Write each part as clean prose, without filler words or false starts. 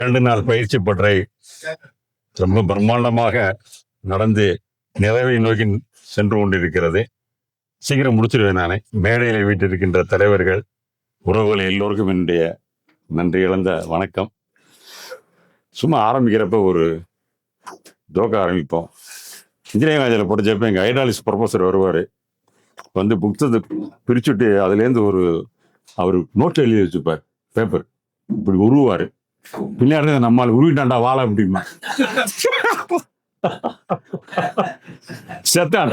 2 நாள் பயிற்சி பட்டறை ரொம்ப பிரம்மாண்டமாக நடந்து நிறைவை நோக்கி சென்று கொண்டிருக்கிறது. சீக்கிரம் முடிச்சிருவேன் நானே. மேடையில் வீட்டிருக்கின்ற தலைவர்கள், உறவுகள் எல்லோருக்கும் என்னுடைய நன்றி இழந்த வணக்கம். சும்மா ஆரம்பிக்கிறப்ப ஒரு ஜோக்க ஆரம்பிப்போம். இன்ஜினியரிங் காலேஜில் படித்தப்ப எங்கள் ஐடாலிஸ்ட் ப்ரொஃபஸர் வருவார். வந்து புக்ஸை பிரிச்சுட்டு அதுலேருந்து அவர் நோட்டில் எழுதி வச்சுப்பார். பேப்பர் இப்படி உருவார். பின்னாடி நம்மால் உருவிட்டாண்டா வாழ அப்படிமா செத்தான்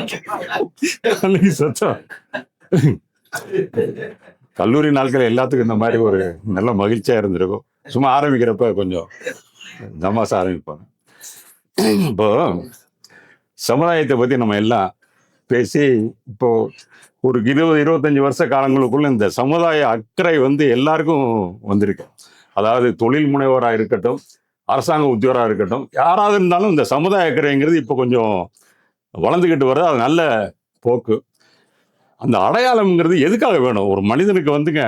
செத்தான். கல்லூரி நாட்கள் எல்லாத்துக்கும் இந்த மாதிரி ஒரு நல்ல மகிழ்ச்சியா இருந்திருக்கும். சும்மா ஆரம்பிக்கிறப்ப கொஞ்சம் தமாசா ஆரம்பிப்பாங்க. இப்போ சமுதாயத்தை பத்தி நம்ம எல்லாம் பேசி இப்போ ஒரு 20-25 வருஷ காலங்களுக்குள்ள இந்த சமுதாய அக்கறை எல்லாருக்கும் வந்திருக்கு. அதாவது தொழில் முனைவோராக இருக்கட்டும், அரசாங்க உத்தியோகராக இருக்கட்டும், யாராவது இருந்தாலும் இந்த சமுதாய அக்கறைங்கிறது இப்போ கொஞ்சம் வளர்ந்துக்கிட்டு வருது. அது நல்ல போக்கு. அந்த அடையாளம்ங்கிறது எதுக்காக வேணும்? ஒரு மனிதனுக்கு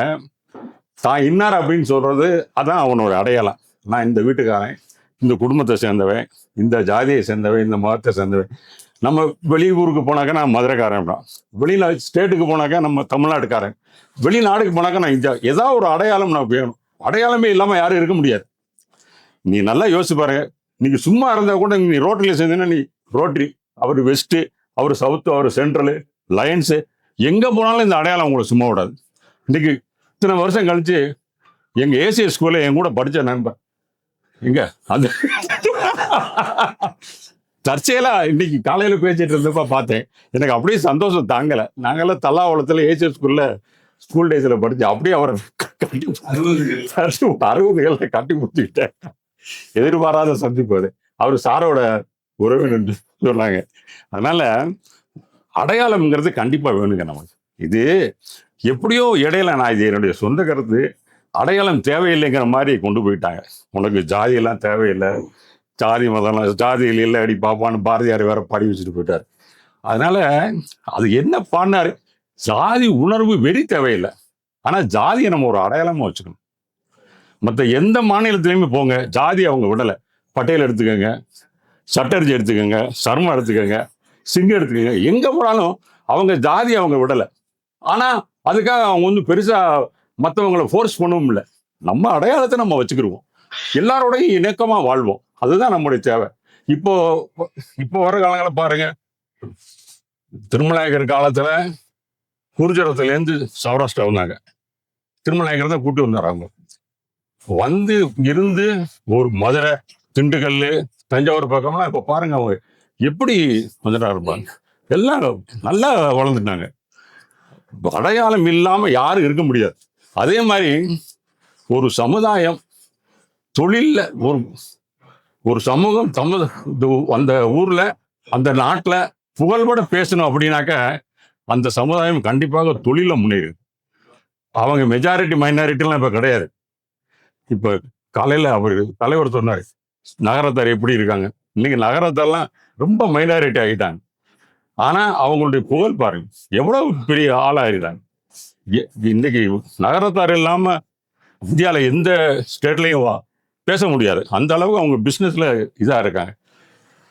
தான் இன்னார் அப்படின்னு சொல்றது அதான் அவனோட அடையாளம். நான் இந்த வீட்டுக்காரன், இந்த குடும்பத்தை சேர்ந்தவன், இந்த ஜாதியை சேர்ந்தவன், இந்த மதத்தை சேர்ந்தவன். நம்ம வெளியூருக்கு போனாக்கா நான் மதுரைக்காரன், வெளிநாடு ஸ்டேட்டுக்கு போனாக்கா நம்ம தமிழ்நாட்டுக்காரன், வெளிநாடுக்கு போனாக்கா நான் இந்தியா. ஏதாவது ஒரு அடையாளம் நான் வேணும். அடையாளமே இல்லாம யாரும் இருக்க முடியாது. நீ நல்லா யோசிச்சு பாருங்க. நீங்க சும்மா இருந்தா கூட நீ ரோட்டரியில சேர்ந்தீங்கன்னா நீ ரோட்டரி, அவர் வெஸ்ட், அவர் சவுத், அவர் சென்ட்ரலு, லயன்ஸு, எங்க போனாலும் இந்த அடையாளம் உங்களை சும்மா விடாது. இன்னைக்கு இத்தனை வருஷம் கழிச்சு எங்க ஏசிஎஸ் ஸ்கூல்ல என் கூட படிச்ச நண்பன் எங்க அது தற்செயலா இன்னைக்கு காலையில பேசிட்டு இருந்தப்ப பார்த்தேன். எனக்கு அப்படியே சந்தோஷம் தாங்கல. நாங்கெல்லாம் தல்லாவளத்துல ஏசிஎஸ் ஸ்கூல்ல ஸ்கூல் டேஸ்ல படிச்சு அப்படியே அவரை 60களில் கட்டி முடிச்சுக்கிட்டேன். எதிர்பாராத சந்திப்பு அது. அவர் சாரோட உறவினர் சொன்னாங்க. அதனால அடையாளம்ங்கிறது கண்டிப்பா வேணுங்க நமக்கு. இது எப்படியோ இடையில நான் இது என்னுடைய சொந்த கருத்து, அடையாளம் தேவையில்லைங்கிற மாதிரி கொண்டு போயிட்டாங்க. உனக்கு ஜாதியெல்லாம் தேவையில்லை, ஜாதி மதம் ஜாதியில் இல்லை அடி பாப்பான்னு பாரதியார் வேற பாடி வச்சுட்டு போயிட்டார். அதனால அது என்ன பாடினாரு, ஜாதி உணர்வு வெறி தேவையில்லை, ஆனா ஜாதியை நம்ம ஒரு அடையாளமா வச்சுக்கணும். மற்ற எந்த மாநிலத்திலையுமே போங்க, ஜாதி அவங்க விடலை. பட்டேல் எடுத்துக்கோங்க, சட்டர்ஜி எடுத்துக்கோங்க, சர்மா எடுத்துக்கோங்க, சிங்கம் எடுத்துக்கோங்க, எங்க போனாலும் அவங்க ஜாதி அவங்க விடலை. ஆனா அதுக்காக அவங்க பெருசா மற்றவங்களை ஃபோர்ஸ் பண்ணவும் இல்லை. நம்ம அடையாளத்தை நம்ம வச்சுக்கிடுவோம், எல்லாரோடையும் இணக்கமா வாழ்வோம். அதுதான் நம்முடைய தேவை. இப்போ வர காலங்களை பாருங்க. திருமலாயகர் காலத்துல குருஜரத்துலேருந்து சௌராஷ்டிரா வந்தாங்க. திருமலாயகர் தான் கூட்டி வந்தார். அவங்க இருந்து ஒரு மதுரை, திண்டுக்கல், தஞ்சாவூர் பக்கம்லாம் இப்போ பாருங்க அவங்க எப்படி வந்துட்டா இருப்பாங்க. எல்லாம் நல்லா வளர்ந்துட்டாங்க. அடையாளம் இல்லாம யாரும் இருக்க முடியாது. அதே மாதிரி ஒரு சமுதாயம் தொழில்ல ஒரு சமூகம் அந்த ஊர்ல அந்த நாட்டுல புகழ்பட பேசணும் அப்படின்னாக்க அந்த சமுதாயம் கண்டிப்பாக தொழில முன்னேறுது. அவங்க மெஜாரிட்டி மைனாரிட்டிலாம் இப்ப கிடையாது. இப்ப காலையில அவர் தலைவர் சொன்னாரு, நகரத்தார் எப்படி இருக்காங்க. இன்னைக்கு நகரத்தெல்லாம் ரொம்ப மைனாரிட்டி ஆகிட்டாங்க. ஆனா அவங்களுடைய புகழ் பாருங்க எவ்வளவு பெரிய ஆளாகிறாங்க. இன்னைக்கு நகரத்தார் இல்லாம இந்தியாவில் எந்த ஸ்டேட்லையும் பேச முடியாது. அந்த அளவுக்கு அவங்க பிஸ்னஸ்ல இதா இருக்காங்க.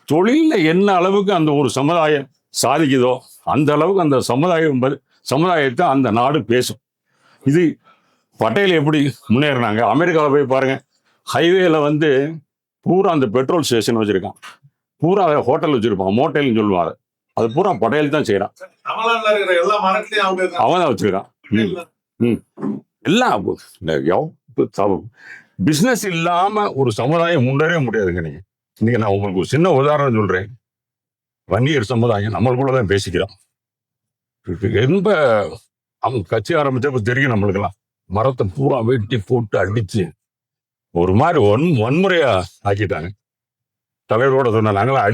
தொழில என்ன அளவுக்கு அந்த ஒரு சமுதாயம் சாதிக்குதோ அந்த அளவுக்கு அந்த சமுதாயத்தை அந்த நாடு பேசும். இது பட்டேல் எப்படி முன்னேறினாங்க. அமெரிக்காவில் போய் பாருங்க, ஹைவேல பூரா அந்த பெட்ரோல் ஸ்டேஷன் வச்சிருக்கான், பூரா ஹோட்டல் வச்சிருப்பான், மோட்டல்னு சொல்லுவாங்க. அது பூரா பட்டேல் தான் செய்யறான், அவன் தான் வச்சிருக்கான். எல்லாம் பிசினஸ் இல்லாம ஒரு சமுதாயம் முன்னேறவே முடியாதுங்க. இன்னைக்கு நான் உங்களுக்கு ஒரு சின்ன உதாரணம் சொல்றேன். வன்னியர் சமுதாயம் நம்மளுக்குள்ளதான் பேசிக்கிறோம். ரொம்ப அவங்க கட்சி ஆரம்பிச்சப்ப தெரியும் நம்மளுக்கெல்லாம், மரத்தை பூரா வெட்டி போட்டு அடிச்சு ஒரு மாதிரி வன்முறையா ஆக்கிட்டாங்க. தலைவரோட சொன்ன நாங்களாம்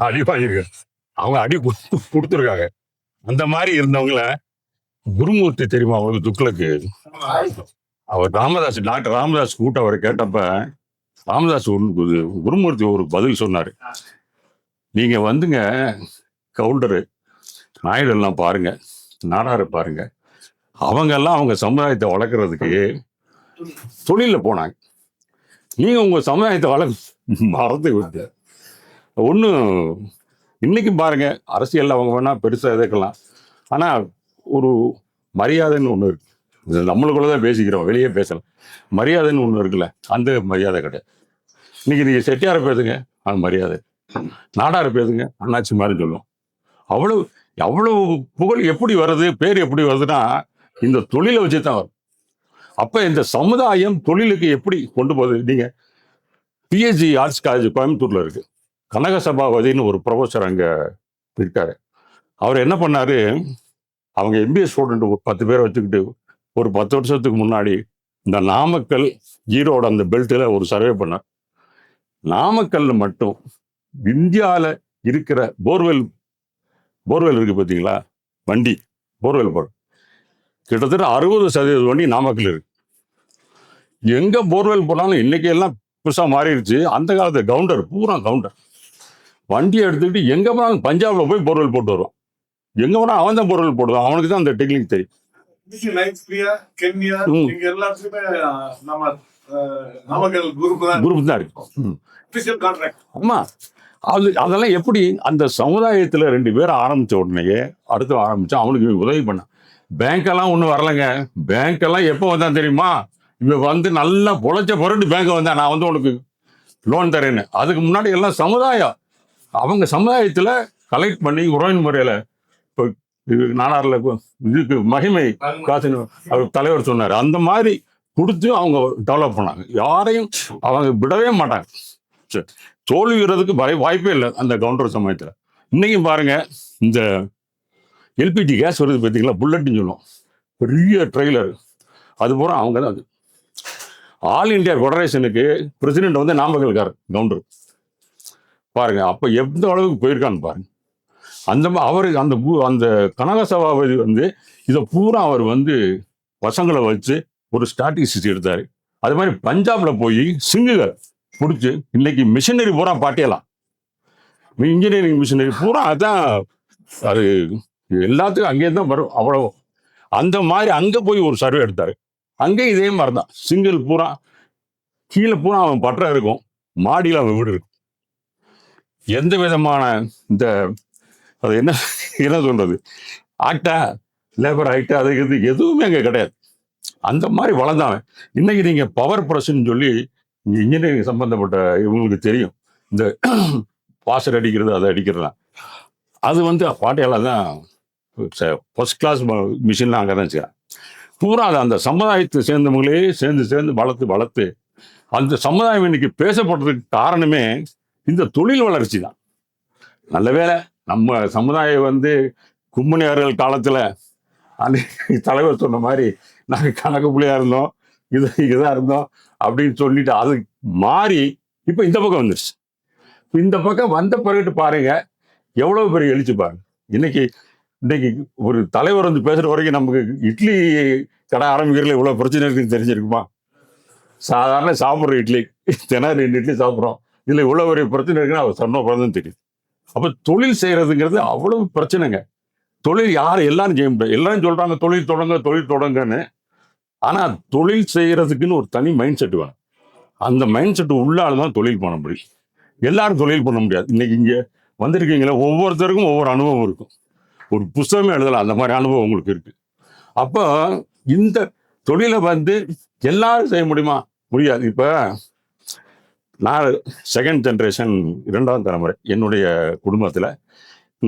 அடிவாங்கிருக்கோம், அவங்க அடி கொடுத்துருக்காங்க. அந்த மாதிரி இருந்தவங்கள குருமூர்த்தி தெரியுமா அவங்களுக்கு, துக்ளக்கு, அவர் ராமதாஸ், டாக்டர் ராமதாஸ் கூட்ட அவர் கேட்டப்ப ராமதாஸ் குருமூர்த்தி ஒரு பதில் சொன்னாரு. நீங்க கவுண்டரு நாயுடு எல்லாம் பாருங்க, நாடாரு பாருங்க, அவங்க எல்லாம் அவங்க சமுதாயத்தை வளர்க்கறதுக்கு தொழில போனாங்க. நீங்க உங்க சமுதாயத்தை மறந்து விட்டு ஒன்றும் இன்னைக்கு பாருங்க, அரசியல் அவங்க வேணா பெருசா எதிர்க்கலாம். ஆனா ஒரு மரியாதைன்னு ஒண்ணு இருக்கு. இது நம்மளுக்குள்ளதான் பேசிக்கிறோம், வெளியே பேசலாம். மரியாதைன்னு ஒண்ணு இருக்குல்ல, அந்த மரியாதை கிடையாது. இன்னைக்கு நீங்க செட்டியார பேசுங்க, அது மரியாதை. நாடார பேசுங்க, அண்ணாச்சி மாதிரி சொல்லுவோம். அவ்வளவு அவ்வளவு புகழ் எப்படி வருது, பேர் எப்படி வருதுன்னா இந்த தொழிலை வச்சுதான் வரும். அப்ப இந்த சமுதாயம் தொழிலுக்கு எப்படி கொண்டு போகுது? நீங்க பிஎஸ்ஜி ஆர்ட்ஸ் காலேஜ் கோயம்புத்தூர்ல இருக்கு. கனக சபாபதினு ஒரு ப்ரொஃபஸர் அங்க இருக்காரு. அவர் என்ன பண்ணாரு, அவங்க எம்பிஏ ஸ்டூடெண்ட் ஒரு 10 பேரை வச்சுக்கிட்டு ஒரு 10 வருஷத்துக்கு முன்னாடி இந்த நாமக்கல் ஈரோடு அந்த பெல்ட்ல ஒரு சர்வே பண்ணார். நாமக்கல்ல மட்டும் இந்தியாவில் இருக்கிற போர்வெல் இருக்கு பார்த்தீங்களா, வண்டி போர்வெல் போட கிட்டத்தட்ட 60% வண்டி நாமக்கல் இருக்கு. எங்க போர்வெல் போனாலும் இன்னைக்கு எல்லாம் புதுசா மாறிடுச்சு. அந்த காலத்து கவுண்டர், பூரா கவுண்டர் வண்டியை எடுத்துக்கிட்டு எங்க போனாலும் பஞ்சாப்ல போய் போர்வெல் போட்டு வருவான். எங்க போனா அவன் தான் போர்வெல் போடுவான், அவனுக்கு தான் அந்த டெக்னிக் தெரியும். குரூப் தான் இருக்கு. ஆமா, அதெல்லாம் எப்படி அந்த சமுதாயத்துல 2 பேரும் ஆரம்பிச்ச உடனேயே அடுத்து ஆரம்பிச்சா அவனுக்கு உதவி பண்ண. பேங்க் எல்லாம் ஒண்ணு வரலங்க. பேங்க் எல்லாம் எப்ப வந்தான் தெரியுமா? இவ வந்து நல்லா பொழைச்ச பொருட்டு பேங்க் வந்தா, நான் வந்து உனக்கு லோன் தரேன்னு. அதுக்கு முன்னாடி எல்லாம் சமுதாயம், அவங்க சமுதாயத்துல கலெக்ட் பண்ணி உறவின் முறையில நாடார்ல இதுக்கு மகிமை காசுன்னு அவர் தலைவர் சொன்னார். அந்த மாதிரி கொடுத்து அவங்க டெவலப் பண்ணாங்க. யாரையும் அவங்க விடவே மாட்டாங்க. தோல்விறதுக்கு வாய்ப்பே இல்லை அந்த கவுண்டர் சமயத்துல. இன்னைக்கும் பாருங்க, இந்த எல்பிஜி கேஸ் வருது பார்த்தீங்களா, புல்லட்னு சொல்லுவோம், பெரிய ட்ரெய்லர், அது பூரா அவங்க தான். அது ஆல் இண்டியா ஃபெடரேஷனுக்கு பிரசிடென்ட் வந்து நாமக்கல்காரர் கவுண்டர். பாருங்க அப்ப எந்த அளவுக்கு போயிருக்கான்னு பாருங்க. அந்த அவருக்கு அந்த கனக சபாபதி வந்து இதை பூரா அவர் வந்து பசங்களை வச்சு ஒரு ஸ்டாட்டிஸ்டிக்ஸ் எடுத்தாரு. அது மாதிரி பஞ்சாப்ல போய் சிங்குகள் பிடிச்சி இன்னைக்கு மிஷினரி பூரா பாட்டியலாம், இன்ஜினியரிங் மிஷினரி பூரா அதான், அது எல்லாத்துக்கும் அங்கே தான் வரும். அவ்வளோ அந்த மாதிரி அங்க போய் ஒரு சர்வே எடுத்தாரு. அங்கே இதே மாதிரி தான் சிங்கிள் பூரா கீழே பூரா அவன் பற்ற இருக்கும், மாடியில் அவன் வீடு இருக்கும். எந்த விதமான இந்த அது என்ன என்ன சொல்றது, ஆக்டா லேபர் ஆக்டா அது இது எதுவுமே அங்கே கிடையாது. அந்த மாதிரி வளர்ந்தாவன். இன்னைக்கு நீங்க பவர் பிரஸ்ன்னு சொல்லி இன்ஜினியரிங் சம்பந்தப்பட்ட இவங்களுக்கு தெரியும், இந்த வாஷர் அடிக்கிறது அதை அடிக்கிறது தான், அது வந்து பாட்டியால தான் ஃபர்ஸ்ட் கிளாஸ் மிஷின்லாம் அங்கே தான் செய்யறாங்க. பூரா அது அந்த சமுதாயத்தை சேர்ந்தவங்களே சேர்ந்து வளர்த்து அந்த சமுதாயம் இன்னைக்கு பேசப்படுறதுக்கு காரணமே இந்த தொழில் வளர்ச்சி தான். நல்ல வேளை நம்ம சமுதாயம் வந்து கும்மணியார்கள் காலத்துல தலைவர் சொன்ன மாதிரி நாங்க கணக்கு புள்ளியா இருந்தோம், இதா இருந்தோம் அப்படின்னு சொல்லிட்டு அது மாறி இப்ப இந்த பக்கம் வந்துருச்சு. இந்த பக்கம் வந்த பிறகு பாருங்க எவ்வளவு பெரிய எழுச்சி பாருங்க. இன்னைக்கு ஒரு தலைவர் வந்து பேசுற வரைக்கும் நமக்கு இட்லி கடை ஆரம்பிக்கிறதுல இவ்வளவு பிரச்சனை இருக்குன்னு தெரிஞ்சிருக்குமா? சாதாரண சாப்பிட்ற இட்லி தினம் 2 இட்லி சாப்பிட்றோம், இதுல இவ்வளவு பெரிய பிரச்சனை இருக்குன்னு அவர் சொன்ன பிறகுதான் தெரியுது. அப்ப தொழில் செய்யறதுங்கிறது அவ்வளவு பிரச்சனைங்க. தொழில் எல்லாரும் செய்ய முடியாது. எல்லாரும் சொல்றாங்க தொழில் தொடங்கன்னு. ஆனா தொழில் செய்யறதுக்குன்னு ஒரு தனி மைண்ட் செட் வேணும். அந்த மைண்ட் செட் உள்ளால்தான் தொழில் பண்ண முடியும். எல்லாரும் தொழில் பண்ண முடியாது. இன்னைக்கு இங்க வந்திருக்கீங்களா, ஒவ்வொருத்தருக்கும் ஒவ்வொரு அனுபவம் இருக்கும். ஒரு புத்தகமே எழுதலாம், அந்த மாதிரி அனுபவம் உங்களுக்கு இருக்கு. அப்போ இந்த தொழிலை வந்து எல்லாரும் செய்ய முடியுமா? முடியாது. இப்ப நான் செகண்ட் ஜென்ரேஷன், 2ஆம் தலைமுறை. என்னுடைய குடும்பத்துல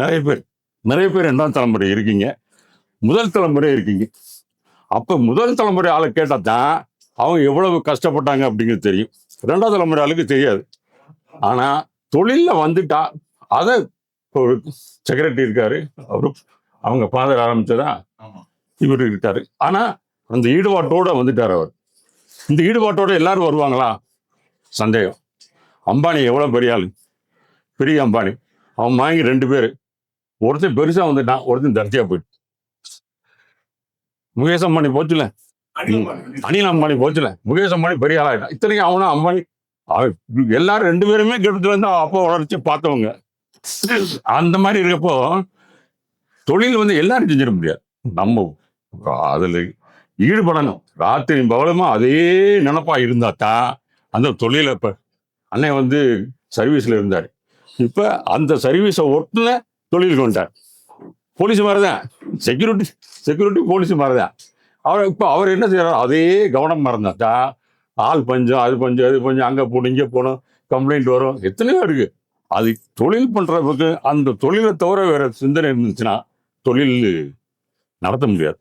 நிறைய பேர் 2ஆம் தலைமுறை இருக்கீங்க, முதல் தலைமுறை இருக்கீங்க. அப்ப முதல் தலைமுறை ஆளை கேட்டா தான் அவங்க எவ்வளவு கஷ்டப்பட்டாங்க அப்படிங்கிறது தெரியும். 2ஆம் தலைமுறை ஆளுக்கு தெரியாது. ஆனா தொழில வந்துட்டா அதை ஒரு செக்ரட்டரி இருக்காரு, அவரு அவங்க ஃபாதர் ஆரம்பிச்சதா இவர் இருக்காரு. ஆனா அந்த ஈடுபாட்டோட வந்துட்டார் அவர். இந்த ஈடுபாட்டோட எல்லாரும் வருவாங்களா? சந்தேகம். அம்பானி எவ்வளவு பெரிய ஆளு, பெரிய அம்பானி. அவன் வாங்கி 2 பேரு, ஒருத்தன் பெருசா வந்துட்டான், ஒருத்தன் தர்த்தியா போயிட்டு. முகேஷ் அம்பானி போச்சுல, அனில் அம்பானி போச்சுல, முகேஷ் அம்பானி பெரிய ஆளாயிட்டான். இத்தனைக்கும் அவனும் அம்பானி எல்லாரும் 2 பேருமே கெடுத்துல இருந்து அப்போ வளர்ச்சி பார்த்தவங்க. அந்த மாதிரி இருக்கப்போ தொழில் வந்து எல்லாரும் செஞ்சிட முடியாது. நம்ம அதுல ஈடுபடணும். ராத்திரி பகலமா அதே நினைப்பா இருந்தா தான் அந்த தொழிலை இப்போ அண்ணன் வந்து சர்வீஸில் இருந்தார். இப்போ அந்த சர்வீஸை ஒட்டுன தொழிலுக்கு வந்துட்டார். போலீஸ் மாதிரி தான், செக்யூரிட்டி போலீஸ் மாதிரி தான். அவர் என்ன செய்யறாரு, அதே கவனம் மறந்தாட்டா ஆள் பஞ்சம், அது பஞ்சம், அது பஞ்சம், அங்கே போகணும், இங்கே போகணும், கம்ப்ளைண்ட் வரும், எத்தனையோ இருக்கு. அது தொழில் பண்றதுக்கு அந்த தொழிலை தவிர வேற சிந்தனை இருந்துச்சுன்னா தொழில் நடத்த முடியாது.